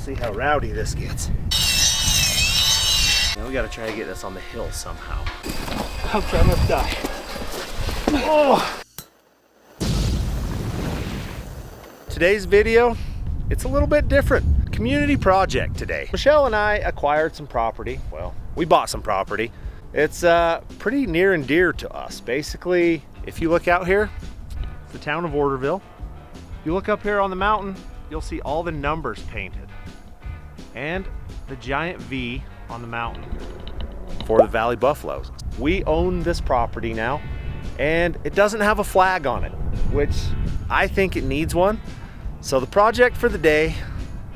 See how rowdy this gets. Now we gotta try to get this on the hill somehow. I'm trying not to die. Oh. Today's video, it's a little bit different. Community project today. Michelle and I acquired some property. Well, we bought some property. It's pretty near and dear to us. Basically, if you look out here, it's the town of Orderville. You look up here on the mountain, you'll see all the numbers painted. And the giant V on the mountain for the Valley Buffaloes. We own this property now, and it doesn't have a flag on it, which I think it needs one. So the project for the day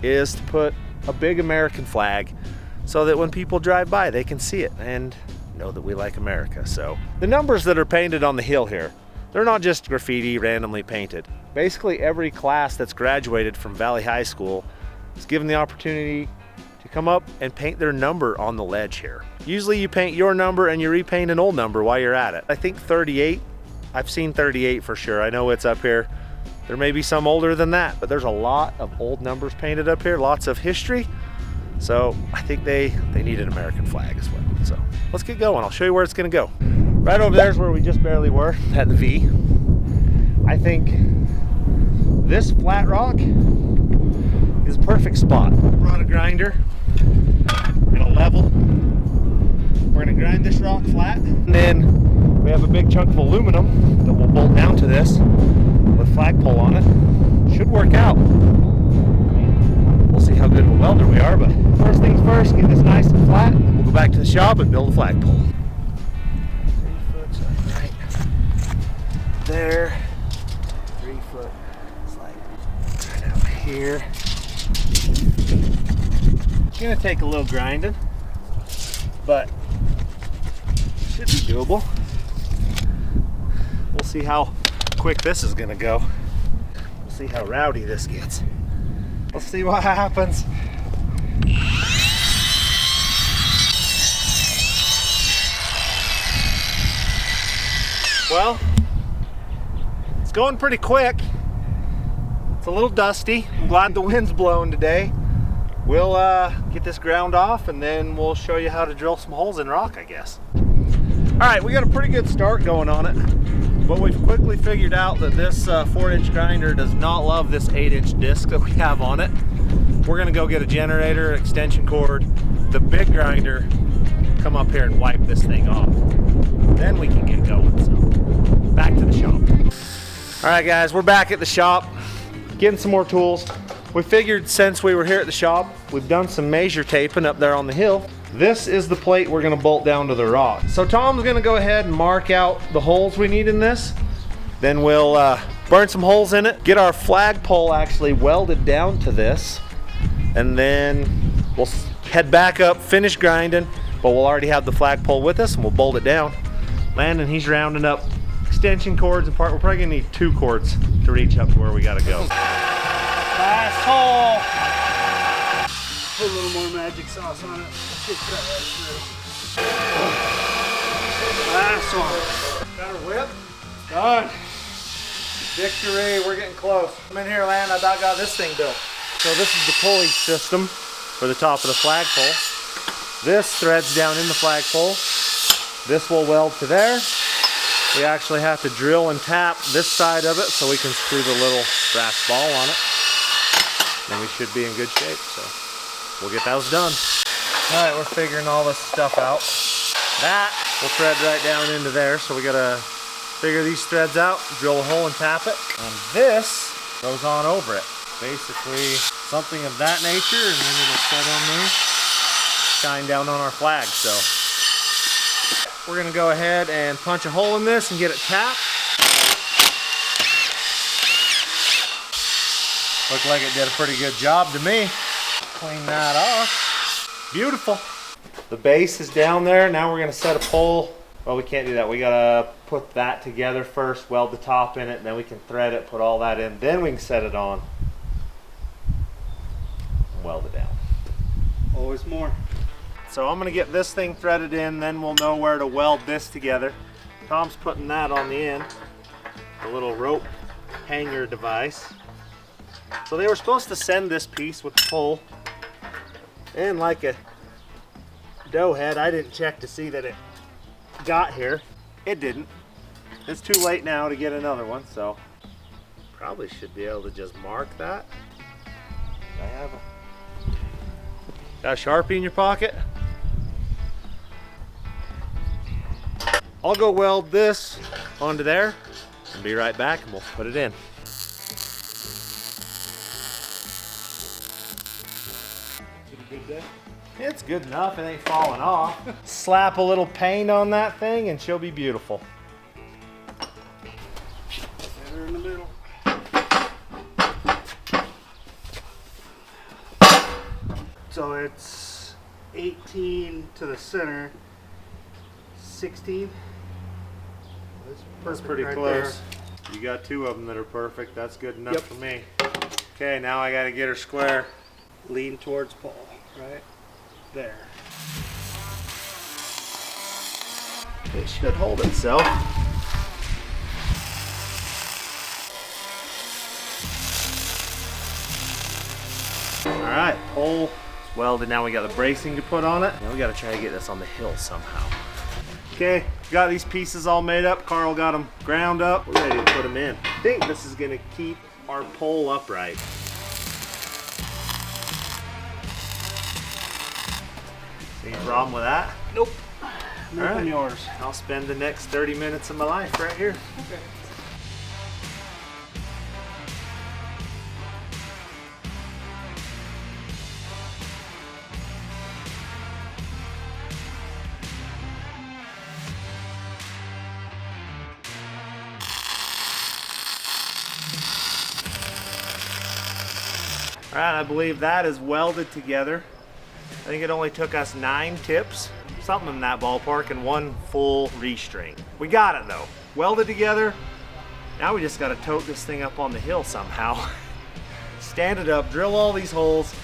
is to put a big American flag so that when people drive by, they can see it and know that we like America. So the numbers that are painted on the hill here, they're not just graffiti randomly painted. Basically every class that's graduated from Valley High School is given the opportunity to come up and paint their number on the ledge here. Usually you paint your number and you repaint an old number while you're at it. I think 38, I've seen 38 for sure. I know it's up here. There may be some older than that, but there's a lot of old numbers painted up here, lots of history. So I think they need an American flag as well. So let's get going. I'll show you where it's gonna go. Right over there is where we just barely were, at the V. I think this flat rock is a perfect spot. Brought a grinder and a level. We're gonna grind this rock flat, and then we have a big chunk of aluminum that we'll bolt down to this with flagpole on it. Should work out. I mean, we'll see how good of a welder we are, but first things first, get this nice and flat, and then we'll go back to the shop and build a flagpole. 3 foot right there. 3 foot. It's like right out here. It's gonna take a little grinding, but should be doable. We'll see how quick this is gonna go. We'll see how rowdy this gets. Let's see what happens. Well, it's going pretty quick. It's a little dusty. I'm glad the wind's blowing today. We'll get this ground off, and then we'll show you how to drill some holes in rock, I guess. All right, we got a pretty good start going on it, but we've quickly figured out that this 4-inch grinder does not love this 8-inch disc that we have on it. We're gonna go get a generator, extension cord, the big grinder, come up here and wipe this thing off. Then we can get going, so back to the shop. All right guys, we're back at the shop, getting some more tools. We figured since we were here at the shop, we've done some measure taping up there on the hill. This is the plate we're gonna bolt down to the rock. So Tom's gonna go ahead and mark out the holes we need in this. Then we'll burn some holes in it, get our flagpole actually welded down to this, and then we'll head back up, finish grinding, but we'll already have the flagpole with us and we'll bolt it down. Landon, he's rounding up extension cords and part. We're probably gonna need 2 cords to reach up to where we gotta go. Last hole. Put a little more magic sauce on it. Get that right through. Last one. Got our whip. Done. Victory. We're getting close. Come in here, Landon. I about got this thing built. So this is the pulley system for the top of the flagpole. This threads down in the flagpole. This will weld to there. We actually have to drill and tap this side of it so we can screw the little brass ball on it. Then we should be in good shape, so we'll get those done. All right, we're figuring all this stuff out. That will thread right down into there, so we gotta figure these threads out, drill a hole and tap it. And this goes on over it. Basically, something of that nature, and then it'll set on there, shine down on our flag. So we're gonna go ahead and punch a hole in this and get it tapped. Looked like it did a pretty good job to me. Clean that off. Beautiful. The base is down there. Now we're gonna set a pole. Well, we can't do that. We gotta put that together first, weld the top in it, and then we can thread it, put all that in. Then we can set it on and weld it down. Always more. So I'm gonna get this thing threaded in, then we'll know where to weld this together. Tom's putting that on the end, the little rope hanger device. So they were supposed to send this piece with the pole And like a dough head, I didn't check to see that it got here. It didn't. It's too late now to get another one, so probably should be able to just mark that. I have got a Sharpie in your pocket? I'll go weld this onto there and be right back, and we'll put it in. Good day. It's good enough, it ain't falling off. Slap a little paint on that thing and she'll be beautiful. Set her in the middle. So it's 18 to the center, 16. That's pretty close. You got two of them that are perfect. That's good enough for me. Okay, now I gotta get her square. Lean towards Paul, right there. It should hold itself. All right, pole is welded. Now we got the bracing to put on it. Now we gotta try to get this on the hill somehow. Okay, got these pieces all made up. Carl got them ground up. We're ready to put them in. I think this is gonna keep our pole upright. Any problem with that? Nope. All right. Yours. I'll spend the next 30 minutes of my life right here. Okay. All right, I believe that is welded together. I think it only took us 9 tips, something in that ballpark, and 1 full restring. We got it though, welded together. Now we just gotta tote this thing up on the hill somehow. Stand it up, drill all these holes,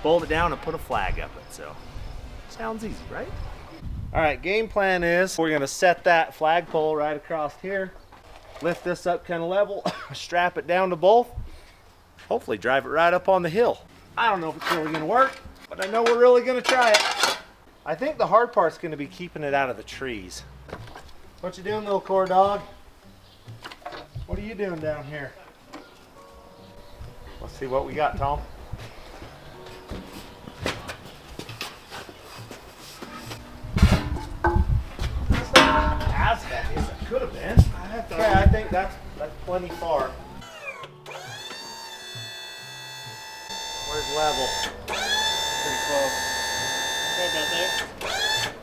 bolt it down, and put a flag up it. So, sounds easy, right? All right, game plan is we're gonna set that flagpole right across here, lift this up kind of level, strap it down to both, hopefully drive it right up on the hill. I don't know if it's really gonna work, but I know we're really gonna try it. I think the hard part's gonna be keeping it out of the trees. What you doing, little core dog? What are you doing down here? Let's see what we got, Tom. It's not as heavy as it could have been. Okay, I think that's plenty far. Where's level? Pretty close. Right about there.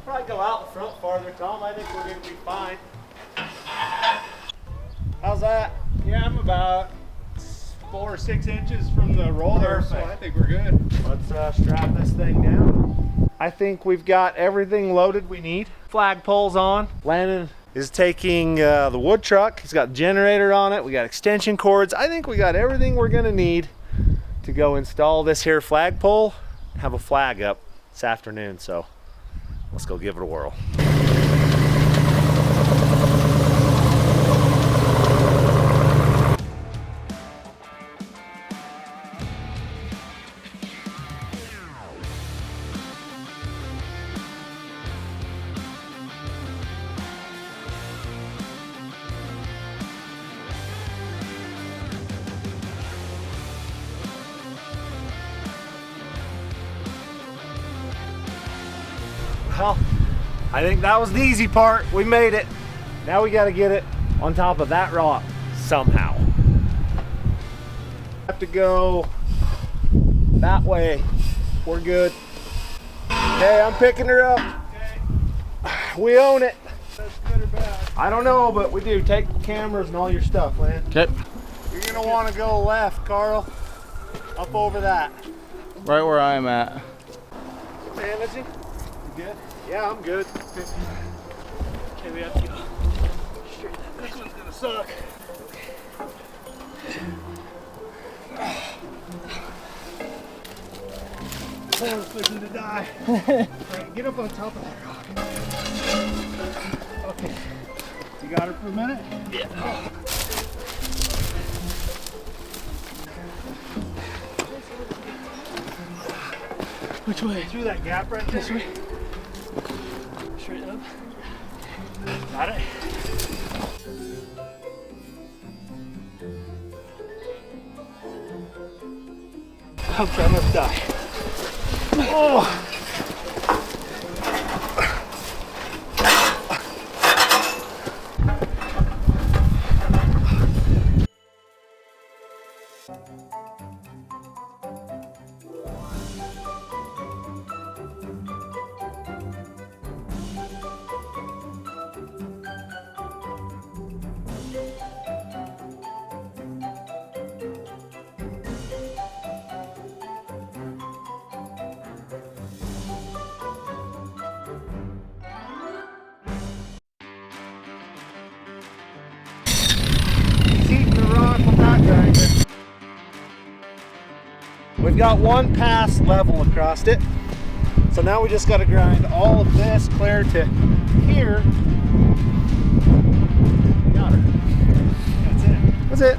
Probably go out in front farther, Tom. I think we're gonna be fine. How's that? Yeah, I'm about 4 or 6 inches from the roller, so I think we're good. Let's strap this thing down. I think we've got everything loaded we need. Flagpole's on. Landon is taking the wood truck. He's got the generator on it. We got extension cords. I think we got everything we're gonna need to go install this here flagpole, have a flag up this afternoon. So let's go give it a whirl. Well, I think that was the easy part. We made it. Now we got to get it on top of that rock somehow. Have to go that way. We're good. Okay, I'm picking her up. Okay. We own it. That's good or bad? I don't know, but we do. Take the cameras and all your stuff, man. Okay. You're gonna want to go left, Carl. Up over that. Right where I'm at. Managing. You good? Yeah, I'm good. Okay, we have to go straight. This one's gonna suck. Poor's fixing to die. Right, get up on top of that rock. Okay. You got her for a minute? Yeah. Which way? Through that gap right there. This way. Straight up. Got it? Okay, I must die. Oh! We've got one pass level across it. So now we just got to grind all of this clear to here. Got her. That's it. That's it.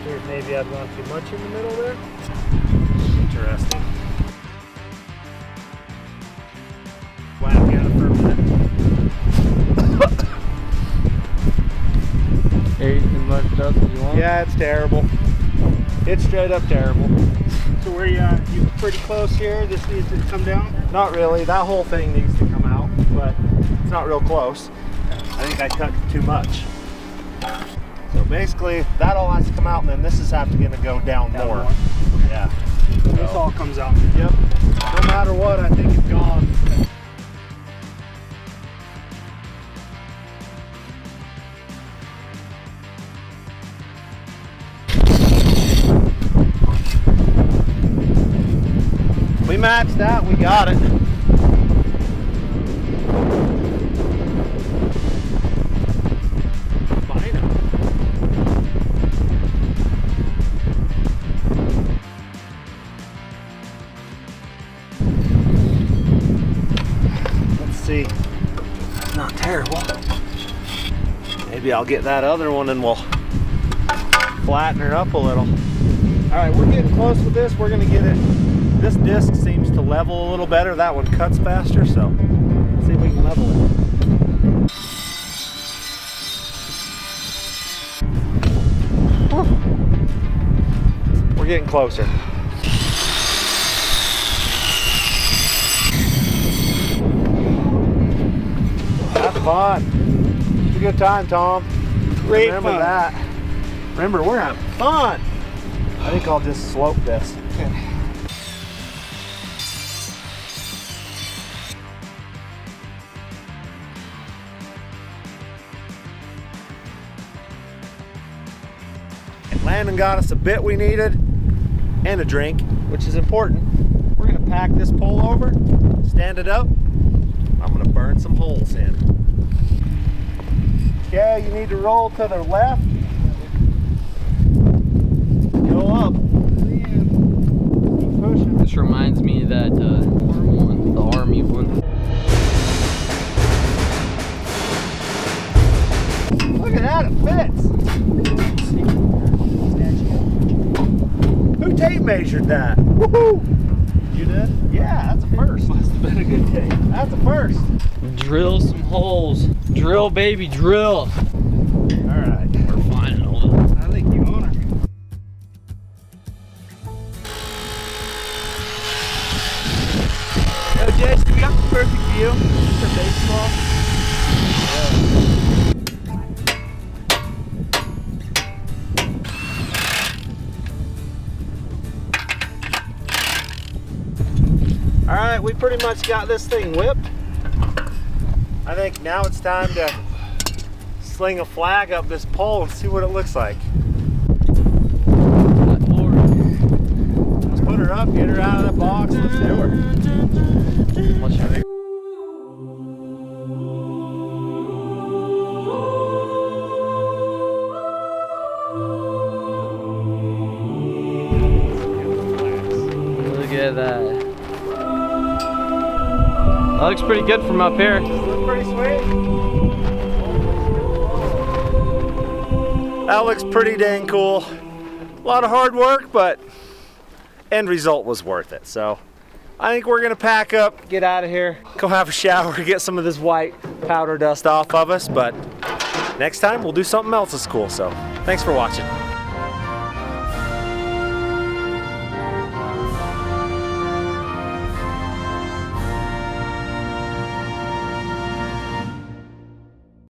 Here, maybe I've gone too much in the middle there. Interesting. Whack out for a minute. Hey, as much dust as you want. Yeah, it's terrible. It's straight up terrible. So where you at? You pretty close here? This needs to come down? Not really. That whole thing needs to come out, but it's not real close. I think I cut too much. So basically, that all has to come out, and then this is going to go down more. Yeah. This all comes out. Yep. No matter what, I think it's gone. We matched that, we got it. Let's see. Not terrible. Maybe I'll get that other one and we'll flatten her up a little. All right, we're getting close with this. We're gonna get it. This disc seems to level a little better. That one cuts faster, so let's see if we can level it. Whew. We're getting closer. Have fun. It's a good time, Tom. Great Remember fun. that. Remember, we're having fun. I think I'll just slope this. Okay. Landon got us a bit we needed and a drink, which is important. We're gonna pack this pole over, stand it up. I'm gonna burn some holes in. Okay, you need to roll to the left. Go up. Keep pushing. This reminds me of that one, the army one. Look at that, it fits. Who tape measured that? Woohoo! You did? Yeah, that's a first. Must have been a good day. That's a first. Drill some holes. Drill, baby, drill. All right. We're finding a little. I think you own her. Yo, Jess, we got the perfect view for baseball. All right, we pretty much got this thing whipped. I think now it's time to sling a flag up this pole and see what it looks like. Let's put her up, get her out of the box, let's do her. What's your Look at that. That looks pretty good from up here. Looks pretty sweet. That looks pretty dang cool. A lot of hard work, but end result was worth it. So I think we're gonna pack up, get out of here, go have a shower, get some of this white powder dust off of us, but next time we'll do something else that's cool. So thanks for watching.